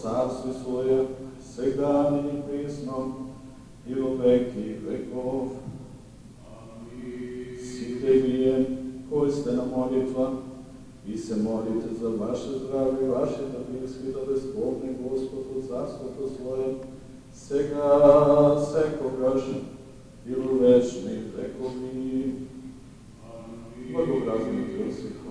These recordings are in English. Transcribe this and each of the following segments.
Царстве Свое, сега и присно, и во веки веков. Сите вие, кои сте на молитва, и се молите за ваше здраве, вашите близки, да ви спомни Господ от Царството Свое, сега, секогаш, и во вечни векови. Благообразен Йосиф,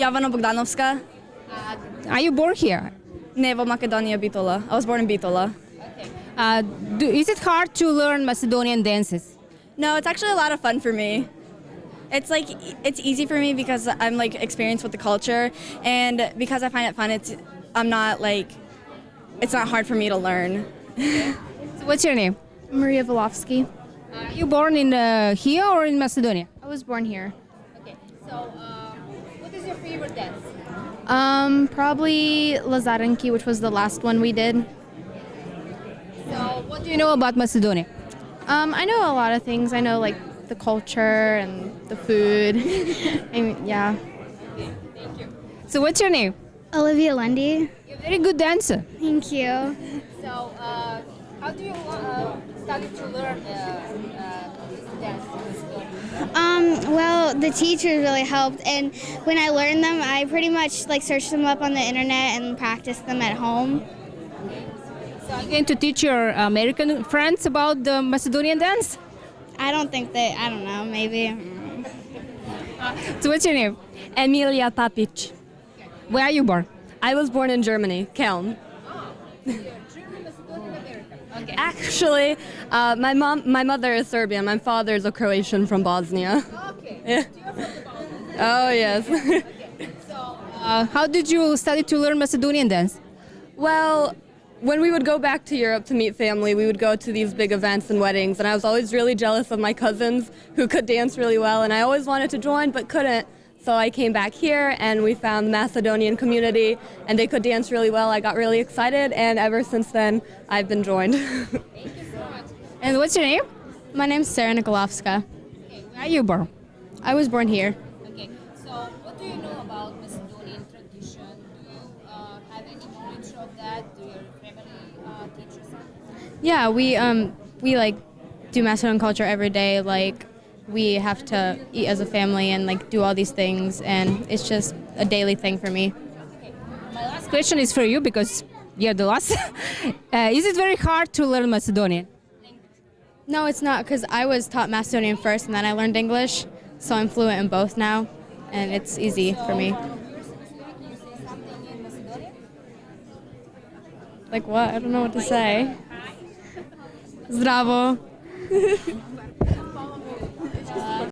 Javana Bogdanovska. Are you born here? Ne, vo Makedonija Bitola. I was born in Bitola. Is it hard to learn Macedonian dances? No, it's actually a lot of fun for me. It's like it's easy for me because I'm like experienced with the culture, and because I find it fun. It's not hard for me to learn. So what's your name? Maria Volovsky. Are you born in here or in Macedonia? I was born here. Okay. So what is your favorite dance? Probably Lazarenki, which was the last one we did. So what do you know about Macedonia? I know a lot of things. I know like the culture and the food. Yeah. So what's your name? Olivia Lundy. You're a very good dancer. Thank you. So how do you study to learn this dance? Well, the teachers really helped, and when I learned them, I pretty much like searched them up on the internet and practiced them at home. So are you going to teach your American friends about the Macedonian dance? I don't know, maybe. So what's your name? Emilia Papic. Where are you born? I was born in Germany, Kelm. Okay. Actually, my mother is Serbian. My father is a Croatian from Bosnia. Okay. Yeah. Oh yes. How did you study to learn Macedonian dance? Well, when we would go back to Europe to meet family, we would go to these big events and weddings, and I was always really jealous of my cousins who could dance really well, and I always wanted to join but couldn't. So I came back here and we found the Macedonian community, and they could dance really well. I got really excited, and ever since then, I've been joined. And what's your name? My name's Sarah Nikolovska. Okay. Where are you born? I was born here. Okay. So what do you know about Macedonian tradition? Do you have any knowledge of that? Do your family teach you something? Yeah, we like do Macedonian culture every day. Like we have to eat as a family and like do all these things, and it's just a daily thing for me. Okay. My last question is for you because you're the last. Is it very hard to learn Macedonian? No, it's not, because I was taught Macedonian first and then I learned English, so I'm fluent in both now, and it's easy for me. Like what? I don't know what to say. Zdravo.